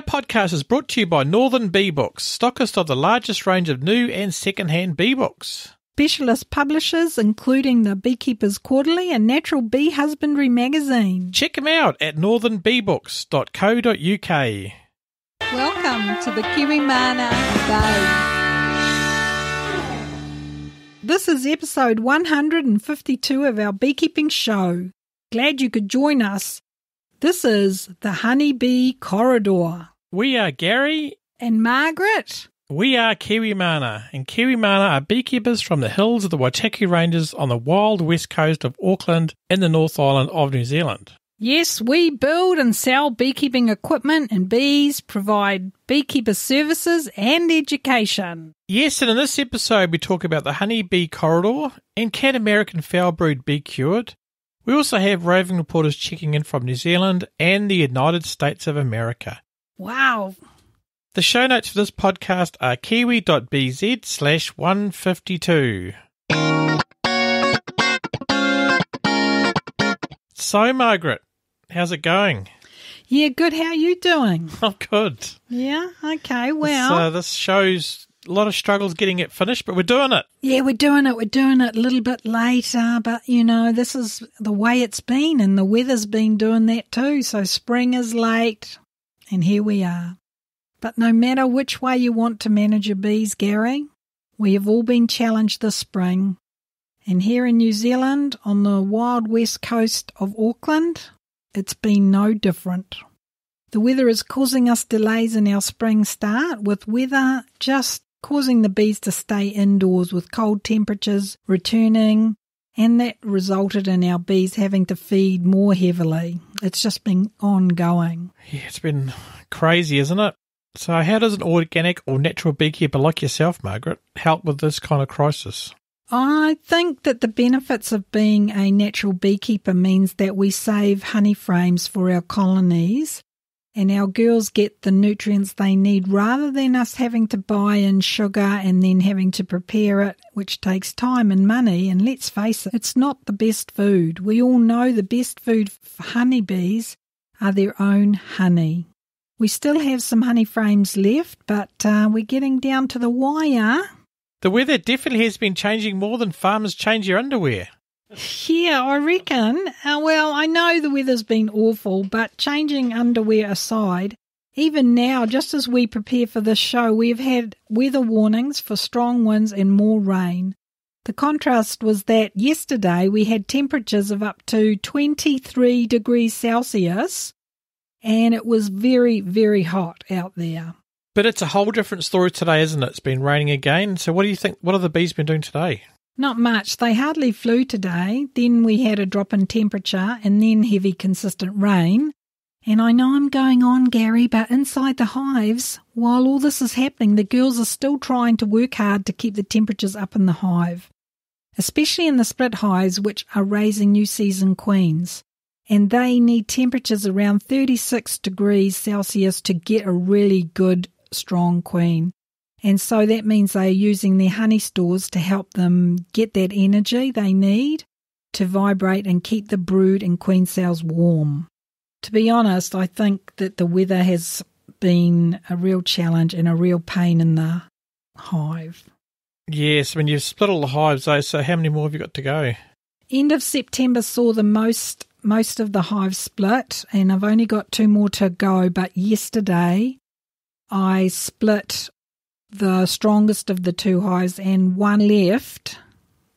Our podcast is brought to you by Northern Bee Books, stockist of the largest range of new and second-hand bee books. Specialist publishers including the Beekeepers Quarterly and Natural Bee Husbandry magazine. Check them out at northernbeebooks.co.uk. Welcome to the Kiwimana Bay. This is episode 152 of our beekeeping show. Glad you could join us. This is the Honeybee Corridor. We are Gary. And Margaret. We are Kiwimana, and Kiwimana are beekeepers from the hills of the Waitaki Ranges on the wild west coast of Auckland in the North Island of New Zealand. Yes, we build and sell beekeeping equipment and bees, provide beekeeper services and education. Yes, and in this episode we talk about the Honeybee Corridor and can American Foulbrood be cured? We also have roving reporters checking in from New Zealand and the United States of America. Wow. The show notes for this podcast are kiwi.bz/152. So, Margaret, how's it going? Yeah, good. How are you doing? I'm good. Yeah, okay, well. This show's a lot of struggles getting it finished, but we're doing it. Yeah, we're doing it. We're doing it a little bit later, but, you know, this is the way it's been, and the weather's been doing that too. So spring is late, and here we are. But no matter which way you want to manage your bees, Gary, we have all been challenged this spring. And here in New Zealand, on the wild west coast of Auckland, it's been no different. The weather is causing us delays in our spring start, with weather just causing the bees to stay indoors with cold temperatures returning, and that resulted in our bees having to feed more heavily. It's just been ongoing. Yeah, it's been crazy, isn't it? So how does an organic or natural beekeeper like yourself, Margaret, help with this kind of crisis? I think that the benefits of being a natural beekeeper means that we save honey frames for our colonies, and our girls get the nutrients they need rather than us having to buy in sugar and then having to prepare it, which takes time and money. And let's face it, it's not the best food. We all know the best food for honeybees are their own honey. We still have some honey frames left, but we're getting down to the wire. The weather definitely has been changing more than farmers change your underwear. Yeah, I reckon. Well, I know the weather's been awful, but changing underwear aside, even now, just as we prepare for this show, we've had weather warnings for strong winds and more rain. The contrast was that yesterday we had temperatures of up to 23 degrees Celsius, and it was very, very hot out there. But it's a whole different story today, isn't it? It's been raining again. So what do you think? What have the bees been doing today? Not much. They hardly flew today. Then we had a drop in temperature and then heavy, consistent rain. And I know I'm going on, Gary, but inside the hives, while all this is happening, the girls are still trying to work hard to keep the temperatures up in the hive, especially in the split hives, which are raising new season queens. And they need temperatures around 36 degrees Celsius to get a really good, strong queen. And so that means they are using their honey stores to help them get that energy they need to vibrate and keep the brood and queen cells warm. To be honest, I think that the weather has been a real challenge and a real pain in the hive. Yes, when you've split all the hives, though, so how many more have you got to go? End of September saw the most of the hives split, and I've only got 2 more to go, but yesterday I split the strongest of the 2 hives and 1 left,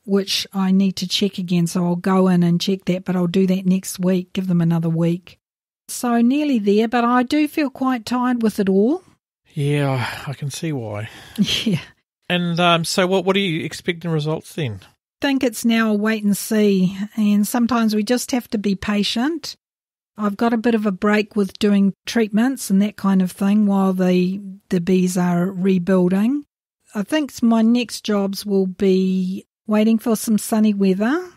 which I need to check again, so I'll go in and check that, but I'll do that next week, give them another week. So nearly there, but I do feel quite tired with it all. Yeah, I can see why. Yeah. And so what are you expecting results then? I think it's now a wait and see, and sometimes we just have to be patient. I've got a bit of a break with doing treatments and that kind of thing while the bees are rebuilding. I think my next jobs will be waiting for some sunny weather,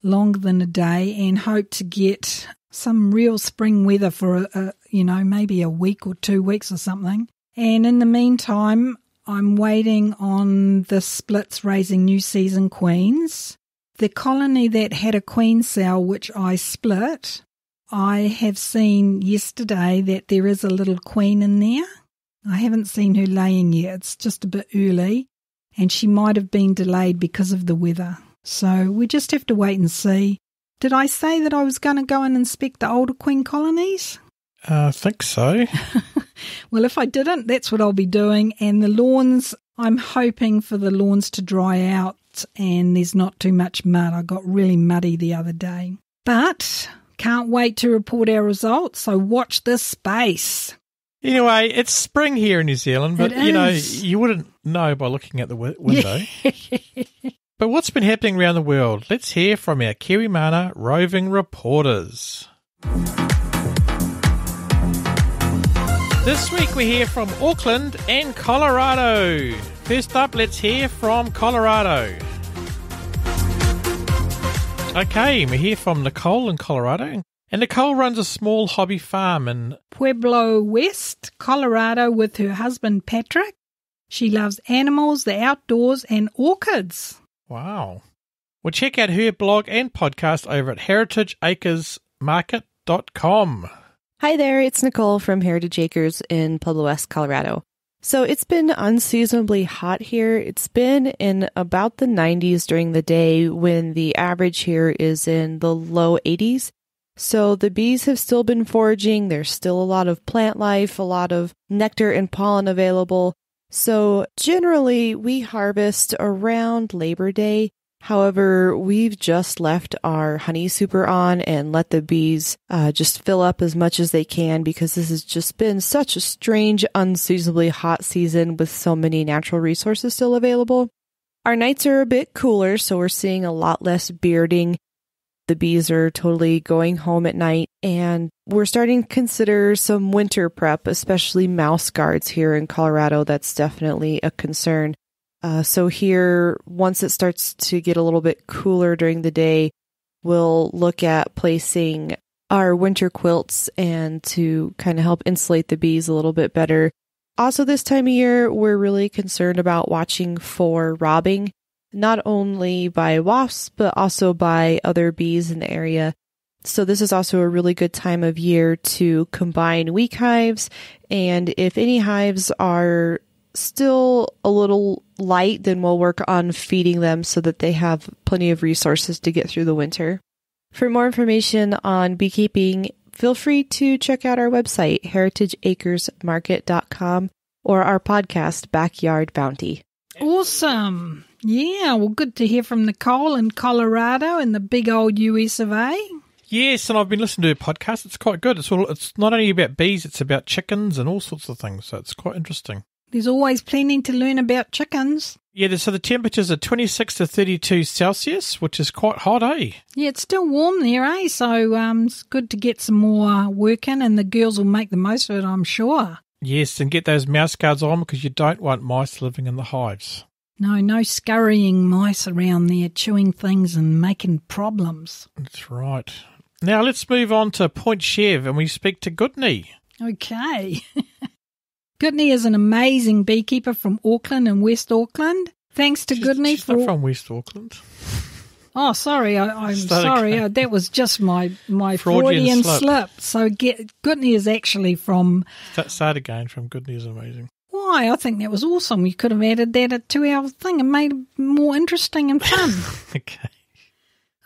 longer than a day, and hope to get some real spring weather for, maybe a week or 2 weeks or something. And in the meantime, I'm waiting on the splits raising new season queens. The colony that had a queen cell, which I split, I have seen yesterday that there is a little queen in there. I haven't seen her laying yet. It's just a bit early, and she might have been delayed because of the weather. So we just have to wait and see. Did I say that I was going to go and inspect the older queen colonies? I think so. Well, if I didn't, that's what I'll be doing. And the lawns, I'm hoping for the lawns to dry out and there's not too much mud. I got really muddy the other day. But can't wait to report our results, so watch this space. Anyway, it's spring here in New Zealand, but you wouldn't know by looking at the window. But what's been happening around the world? Let's hear from our KM152 roving reporters. This week we hear from Auckland and Colorado. First up, let's hear from Colorado. Okay, we hear from Nicole in Colorado. And Nicole runs a small hobby farm in Pueblo West, Colorado, with her husband Patrick. She loves animals, the outdoors, and orchids. Wow. Well, check out her blog and podcast over at heritageacresmarket.com. Hi there, it's Nicole from Heritage Acres in Pueblo West, Colorado. So it's been unseasonably hot here. It's been in about the 90s during the day when the average here is in the low 80s. So the bees have still been foraging. There's still a lot of plant life, a lot of nectar and pollen available. So generally we harvest around Labor Day. However, we've just left our honey super on and let the bees just fill up as much as they can because this has just been such a strange, unseasonably hot season with so many natural resources still available. Our nights are a bit cooler, so we're seeing a lot less bearding. The bees are totally going home at night, and we're starting to consider some winter prep, especially mouse guards here in Colorado. That's definitely a concern. So here, once it starts to get a little bit cooler during the day, we'll look at placing our winter quilts and to kind of help insulate the bees a little bit better. Also, this time of year, we're really concerned about watching for robbing, not only by wasps, but also by other bees in the area. So this is also a really good time of year to combine weak hives. And if any hives are still a little light, then we'll work on feeding them so that they have plenty of resources to get through the winter. For more information on beekeeping, feel free to check out our website, heritageacresmarket.com, or our podcast, Backyard Bounty. Awesome. Yeah, well, good to hear from Nicole in Colorado in the big old US of A. Yes, and I've been listening to her podcast. It's quite good. It's not only about bees, it's about chickens and all sorts of things, so it's quite interesting. There's always plenty to learn about chickens. Yeah, so the temperatures are 26 to 32 Celsius, which is quite hot, eh? Yeah, it's still warm there, eh? So it's good to get some more work in, and the girls will make the most of it, I'm sure. Yes, and get those mouse guards on because you don't want mice living in the hives. No scurrying mice around there chewing things and making problems. That's right. Now let's move on to Point Chev, and we speak to Goodney. Okay. Goodney is an amazing beekeeper from Auckland and West Auckland. Thanks to Goodney for... She's not from West Auckland. Oh, sorry. I'm sorry. That was just my Freudian slip. So Goodney is actually from... Start again from Goodney is amazing. Why? I think that was awesome. You could have added that to our thing and made it more interesting and fun. Okay.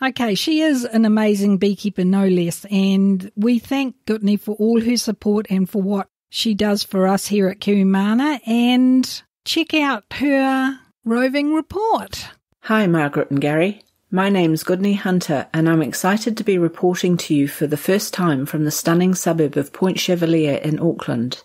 Okay, she is an amazing beekeeper, no less. And we thank Goodney for all her support and for what she does for us here at KM152, and check out her roving report. Hi, Margaret and Gary. My name's Goodney Hunter, and I'm excited to be reporting to you for the first time from the stunning suburb of Point Chevalier in Auckland.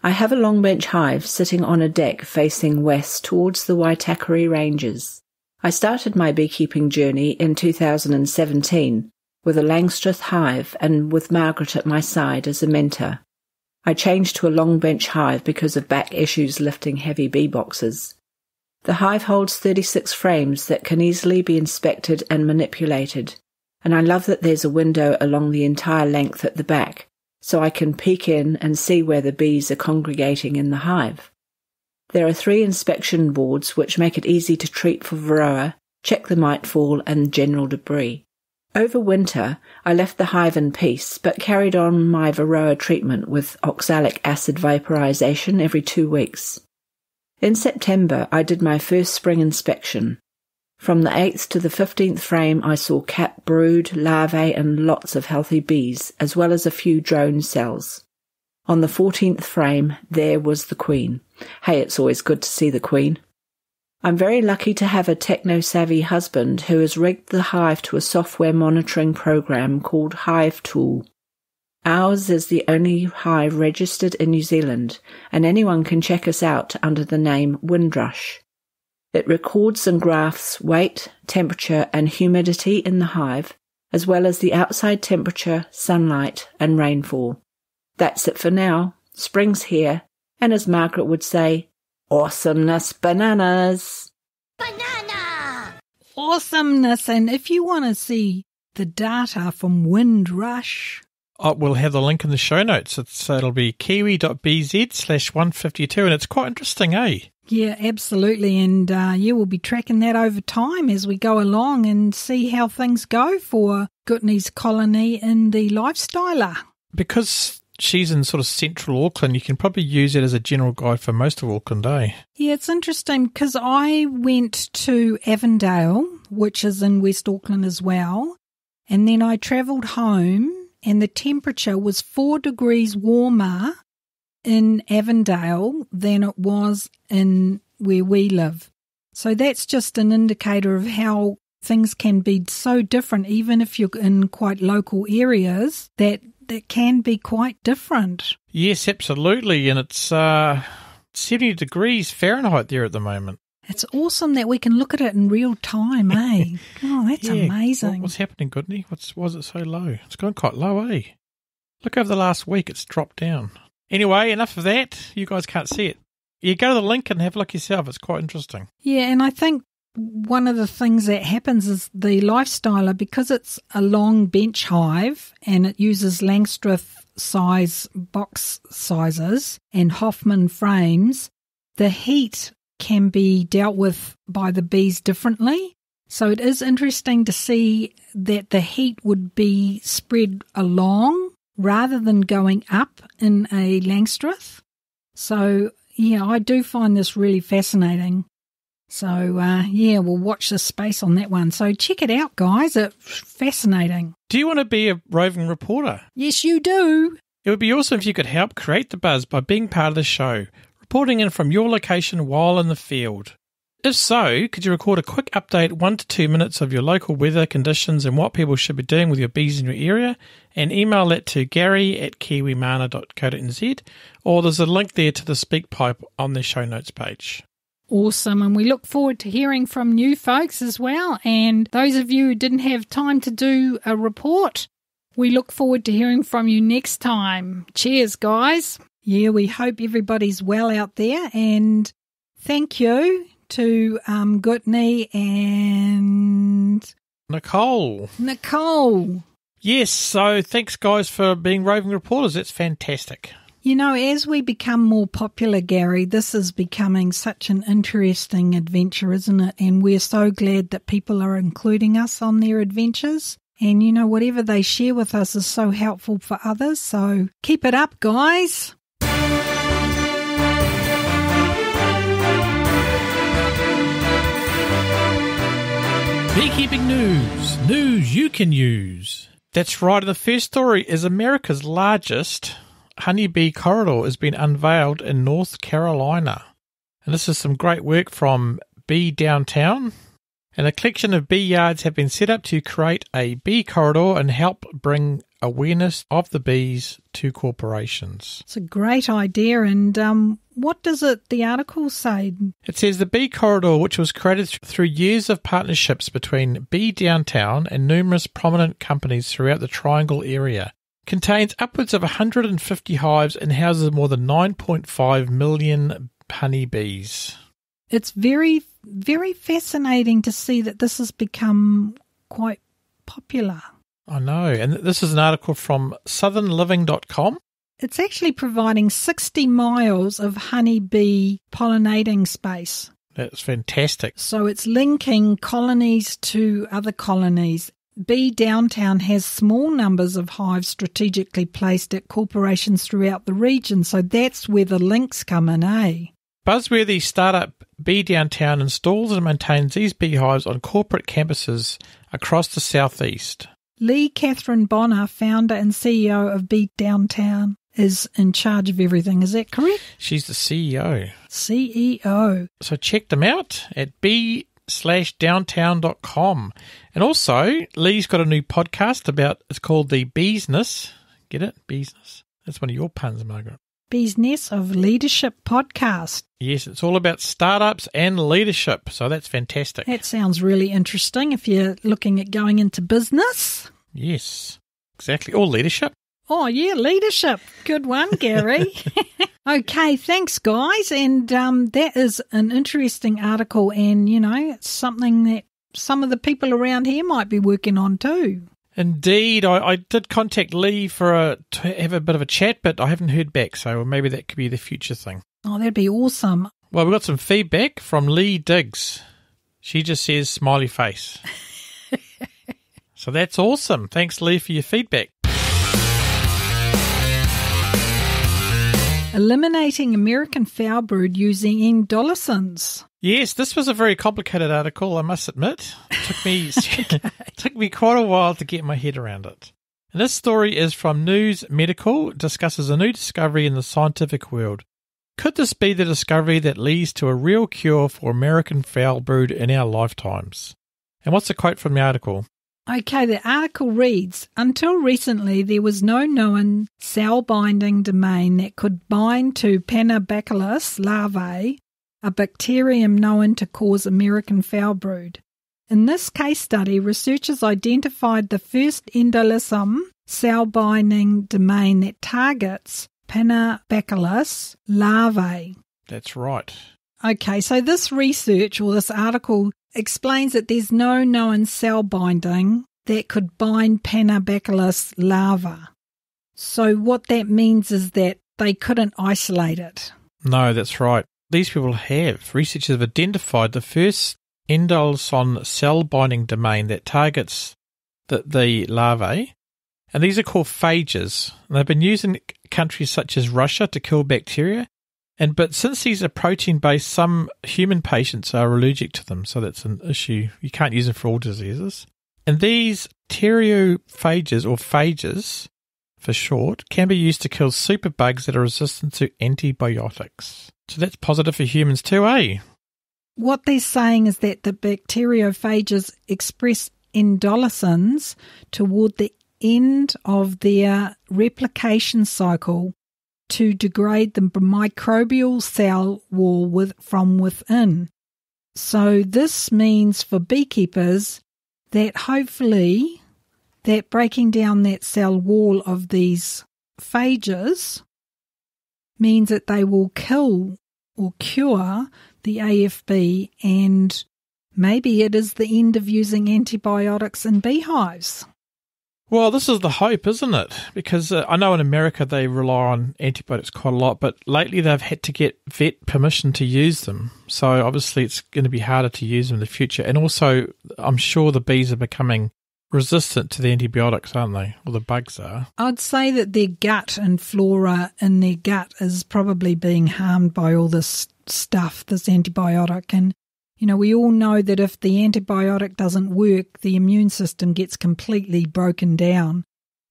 I have a long bench hive sitting on a deck facing west towards the Waitakere Ranges. I started my beekeeping journey in 2017 with a Langstroth hive and with Margaret at my side as a mentor. I changed to a long bench hive because of back issues lifting heavy bee boxes. The hive holds 36 frames that can easily be inspected and manipulated, and I love that there's a window along the entire length at the back, so I can peek in and see where the bees are congregating in the hive. There are 3 inspection boards which make it easy to treat for varroa, check the mite fall and general debris. Over winter, I left the hive in peace, but carried on my Varroa treatment with oxalic acid vaporization every 2 weeks. In September, I did my first spring inspection. From the 8th to the 15th frame, I saw cap brood, larvae, and lots of healthy bees, as well as a few drone cells. On the 14th frame, there was the queen. Hey, it's always good to see the queen. I'm very lucky to have a techno-savvy husband who has rigged the hive to a software monitoring program called Hive Tool. Ours is the only hive registered in New Zealand, and anyone can check us out under the name Windrush. It records and graphs weight, temperature, and humidity in the hive, as well as the outside temperature, sunlight, and rainfall. That's it for now. Spring's here, and as Margaret would say, awesomeness bananas! Banana! Awesomeness, and if you want to see the data from Windrush... We'll have the link in the show notes. It'll be kiwi.bz/152, and it's quite interesting, eh? Yeah, absolutely, and you will be tracking that over time as we go along and see how things go for Gutney's colony in the Lifestyler. Because she's in sort of central Auckland, you can probably use it as a general guide for most of Auckland, eh? Yeah, it's interesting because I went to Avondale, which is in West Auckland as well, and then I travelled home and the temperature was 4 degrees warmer in Avondale than it was in where we live. So that's just an indicator of how things can be so different, even if you're in quite local areas, that can be quite different. Yes, absolutely, and it's 70 degrees Fahrenheit there at the moment. It's awesome that we can look at it in real time, eh? Oh, that's amazing. What's happening, Goodney? Why is it so low? It's gone quite low, eh? Look over the last week, it's dropped down. Anyway, enough of that. You guys can't see it. You go to the link and have a look yourself. It's quite interesting. Yeah, and I think one of the things that happens is the Lifestyler, because it's a long bench hive and it uses Langstroth size box sizes and Hoffman frames, the heat can be dealt with by the bees differently. So it is interesting to see that the heat would be spread along rather than going up in a Langstroth. So, yeah, I do find this really fascinating. So, we'll watch this space on that one. So check it out, guys. It's fascinating. Do you want to be a roving reporter? Yes, you do. It would be awesome if you could help create the buzz by being part of the show, reporting in from your location while in the field. If so, could you record a quick update, 1 to 2 minutes of your local weather conditions and what people should be doing with your bees in your area, and email that to gary@kiwimana.co.nz, or there's a link there to the speak pipe on the show notes page. Awesome, and we look forward to hearing from new folks as well, and those of you who didn't have time to do a report, we look forward to hearing from you next time. Cheers, guys. Yeah, we hope everybody's well out there, and thank you to Gutney and Nicole. Yes, so thanks guys for being roving reporters. That's fantastic. You know, as we become more popular, Gary, this is becoming such an interesting adventure, isn't it? And we're so glad that people are including us on their adventures. And, you know, whatever they share with us is so helpful for others. So keep it up, guys. Beekeeping news you can use. That's right, and the first story is America's largest Honeybee Corridor has been unveiled in North Carolina. And this is some great work from Bee Downtown. And a collection of bee yards have been set up to create a bee corridor and help bring awareness of the bees to corporations. It's a great idea, and what does the article say? It says the Bee Corridor, which was created through years of partnerships between Bee Downtown and numerous prominent companies throughout the Triangle area, contains upwards of 150 hives and houses more than 9.5 million honeybees. It's very, very fascinating to see that this has become quite popular. I know, and this is an article from southernliving.com. It's actually providing 60 miles of honeybee pollinating space. That's fantastic. So it's linking colonies to other colonies. Bee Downtown has small numbers of hives strategically placed at corporations throughout the region, so that's where the links come in, eh? Buzzworthy startup Bee Downtown installs and maintains these beehives on corporate campuses across the southeast. Lee Catherine Bonner, founder and CEO of Bee Downtown, is in charge of everything. Is that correct? She's the CEO. CEO. So check them out at bee-downtown.com. And also, Lee's got a new podcast it's called The Beesness. Get it? Beesness. That's one of your puns, Margaret. Business of Leadership podcast. Yes, it's all about startups and leadership, so that's fantastic. That sounds really interesting if you're looking at going into business. Yes, exactly. Or leadership. Oh, yeah, leadership. Good one, Gary. Okay, thanks, guys. And that is an interesting article and, it's something that some of the people around here might be working on too. Indeed. I did contact Lee to have a bit of a chat, but I haven't heard back, so maybe that could be the future thing. Oh, that'd be awesome. Well, we got some feedback from Lee Diggs. She just says smiley face. So that's awesome. Thanks, Lee, for your feedback. Eliminating American Foulbrood using Endolysins. Yes, this was a very complicated article, I must admit. It took me quite a while to get my head around it. And this story is from News Medical. It discusses a new discovery in the scientific world. Could this be the discovery that leads to a real cure for American Foulbrood in our lifetimes? And what's the quote from the article? Okay, the article reads, until recently there was no known cell-binding domain that could bind to Panabacillus larvae, a bacterium known to cause American Foulbrood. In this case study, researchers identified the first endolysin cell-binding domain that targets Panabacillus larvae. That's right. Okay, so this research or this article explains that there's no known cell binding that could bind Panabacillus larva. So what that means is that they couldn't isolate it. No, that's right. These people researchers have identified the first endolysin cell-binding domain that targets the larvae, and these are called phages. And they've been used in countries such as Russia to kill bacteria, but since these are protein-based, some human patients are allergic to them, so that's an issue. You can't use them for all diseases. And these pterophages, or phages for short, can be used to kill superbugs that are resistant to antibiotics. So that's positive for humans too, eh? What they're saying is that the bacteriophages express endolysins toward the end of their replication cycle to degrade the microbial cell wall from within. So this means for beekeepers that hopefully that breaking down that cell wall of these phages means that they will kill or cure the AFB, and maybe it is the end of using antibiotics in beehives. Well, this is the hope, isn't it? Because I know in America they rely on antibiotics quite a lot, but lately they've had to get vet permission to use them. So obviously it's going to be harder to use them in the future. And also, I'm sure the bees are becoming resistant to the antibiotics, aren't they? Or the bugs are. I'd say that their gut and flora in their gut is probably being harmed by all this stuff, this antibiotic. And we all know that if the antibiotic doesn't work, the immune system gets completely broken down.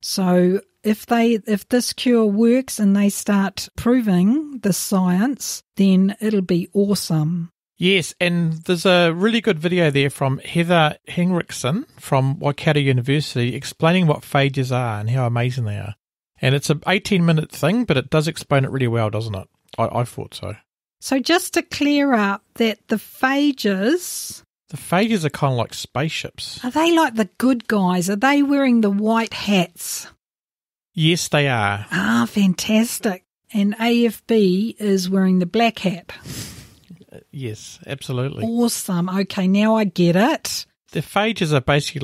So if this cure works and they start proving the science, then it'll be awesome. Yes, and there's a really good video there from Heather Henriksen from Waikato University explaining what phages are and how amazing they are. And it's an 18-minute thing, but it does explain it really well, doesn't it? I thought so. So just to clear up that the phages... The phages are kind of like spaceships. Are they like the good guys? Are they wearing the white hats? Yes, they are. Ah, fantastic. And AFB is wearing the black hat. Yes, absolutely. Awesome. Okay, now I get it. The phages are basically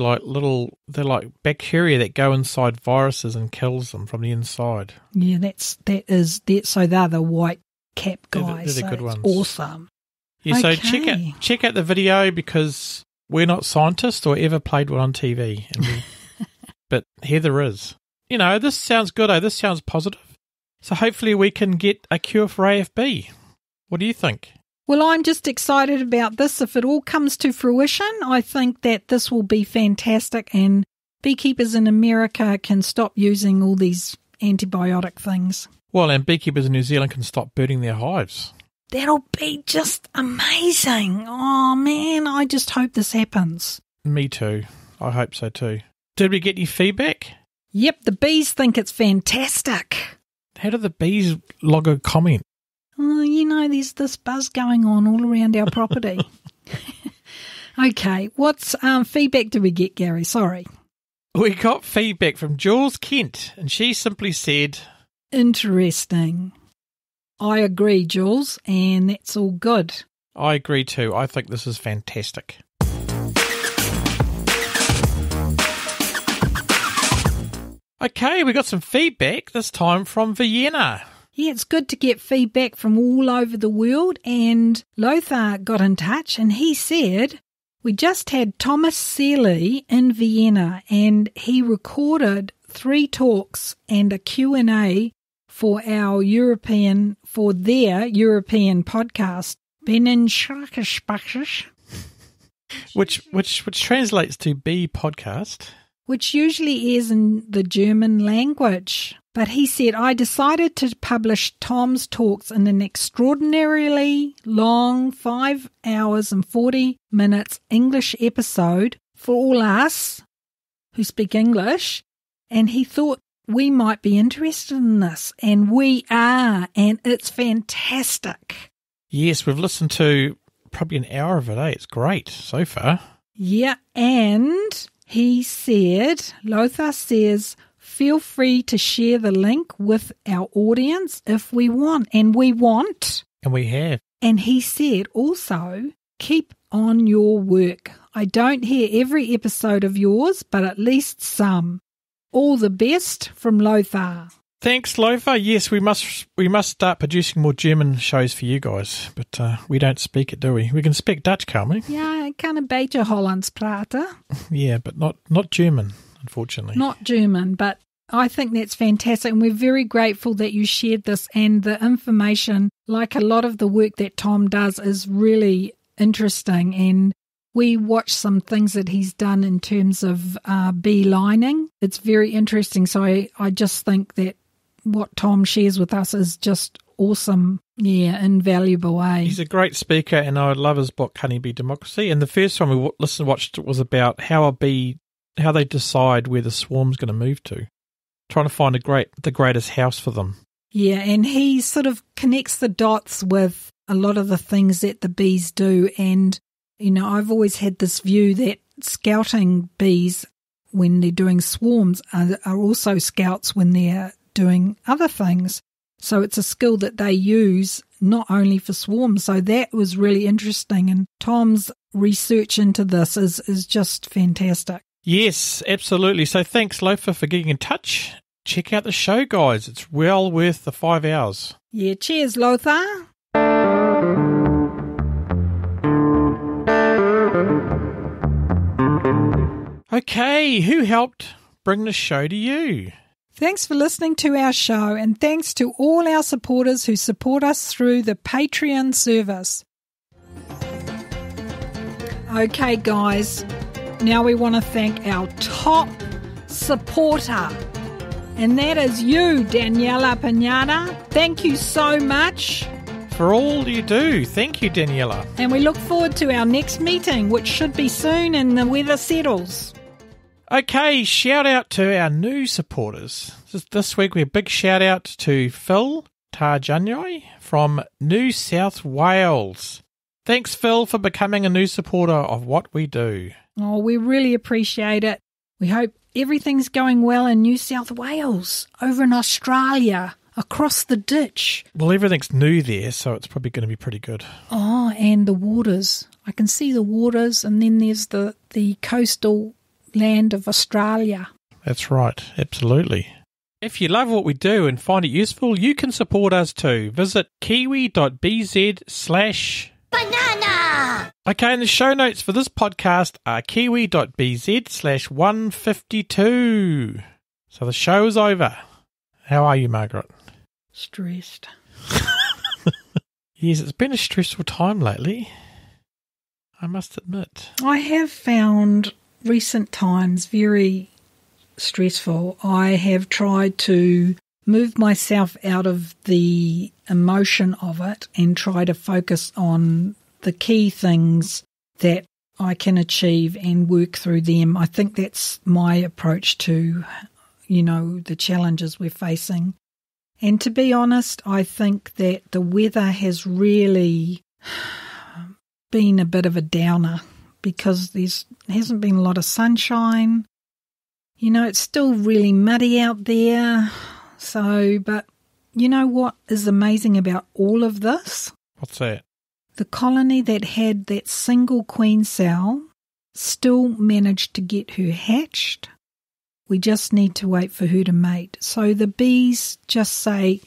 they're like bacteria that go inside viruses and kills them from the inside. Yeah, so they're the white cap guys. They're the good ones. Awesome. Yeah, okay. So check out the video because we're not scientists or ever played one on TV. But Heather is. You know, this sounds good, eh? This sounds positive. So hopefully we can get a cure for AFB. What do you think? Well, I'm just excited about this. If it all comes to fruition, I think that this will be fantastic and beekeepers in America can stop using all these antibiotic things. Well, and beekeepers in New Zealand can stop burning their hives. That'll be just amazing. Oh, man, I just hope this happens. Me too. I hope so too. Did we get any feedback? Yep, the bees think it's fantastic. How did the bees log a comment? Oh, you know, there's this buzz going on all around our property. Okay, what feedback did we get, Gary? Sorry. We got feedback from Jules Kent, and she simply said, interesting. I agree, Jules, and that's all good. I agree too. I think this is fantastic. Okay, we got some feedback, this time from Vienna. Yeah, it's good to get feedback from all over the world, and Lothar got in touch and he said, we just had Thomas Seeley in Vienna and he recorded 3 talks and a Q&A for their European podcast, which translates to Bee Podcast. Which usually is in the German language. But he said, I decided to publish Tom's talks in an extraordinarily long 5 hours and 40 minutes English episode for all us who speak English. And he thought we might be interested in this. And we are. And it's fantastic. Yes, we've listened to probably an hour of it, eh? It's great so far. Yeah, and he said, Lothar says, feel free to share the link with our audience if we want. And we want. And we have. And he said also, keep on your work. I don't hear every episode of yours, but at least some. All the best from Lothar. Thanks, Lothar. Yes, we must start producing more German shows for you guys, but we don't speak it, do we? We can speak Dutch, can't we? Ja, ik kan een beetje Hollands praten. Yeah, but not German, unfortunately. Not German, but I think that's fantastic, and we're very grateful that you shared this, and the information, like a lot of the work that Tom does, is really interesting, and we watched some things that he's done in terms of bee lining. It's very interesting, so I just think that what Tom shares with us is just awesome, invaluable. He's a great speaker, and I love his book, Honeybee Democracy. And the first one we watched was about how they decide where the swarm's going to move to, trying to find the greatest house for them. Yeah, and he sort of connects the dots with a lot of the things that the bees do. And, you know, I've always had this view that scouting bees, when they're doing swarms, are also scouts when they're doing other things. So it's a skill that they use not only for swarms. So that was really interesting. And Tom's research into this is just fantastic. Yes, absolutely. So thanks, Lothar, for getting in touch. Check out the show, guys. It's well worth the 5 hours. Yeah, cheers, Lothar. Okay, who helped bring the show to you? Thanks for listening to our show, and thanks to all our supporters who support us through the Patreon service. Okay, guys, now we want to thank our top supporter, and that is you, Daniela Pinata. Thank you so much. For all you do. Thank you, Daniela. And we look forward to our next meeting, which should be soon and the weather settles. Okay, shout out to our new supporters. This week we have a big shout out to Phil Tarjanoi from New South Wales. Thanks, Phil, for becoming a new supporter of what we do. Oh, we really appreciate it. We hope everything's going well in New South Wales, over in Australia, across the ditch. Well, everything's new there, so it's probably going to be pretty good. Oh, and the waters. I can see the waters, and then there's the coastal land of Australia. That's right, absolutely. If you love what we do and find it useful, you can support us too. Visit kiwi.bz/banana Okay, and the show notes for this podcast are kiwi.bz/152. So the show is over. How are you, Margaret? Stressed. Yes, it's been a stressful time lately, I must admit. I have found recent times very stressful. I have tried to move myself out of the emotion of it and try to focus on the key things that I can achieve and work through them. I think that's my approach to, the challenges we're facing. And to be honest, I think that the weather has really been a bit of a downer because there hasn't been a lot of sunshine. It's still really muddy out there. But you know what is amazing about all of this? What's that? The colony that had that single queen cell still managed to get her hatched. We just need to wait for her to mate. So the bees just say,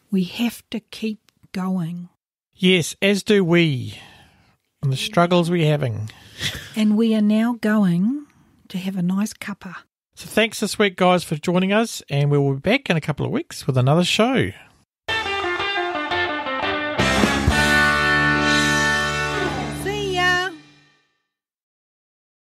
we have to keep going. Yes, as do we, and the struggles we're having. And we are now going to have a nice cuppa. So thanks this week, guys, for joining us, and we will be back in a couple of weeks with another show.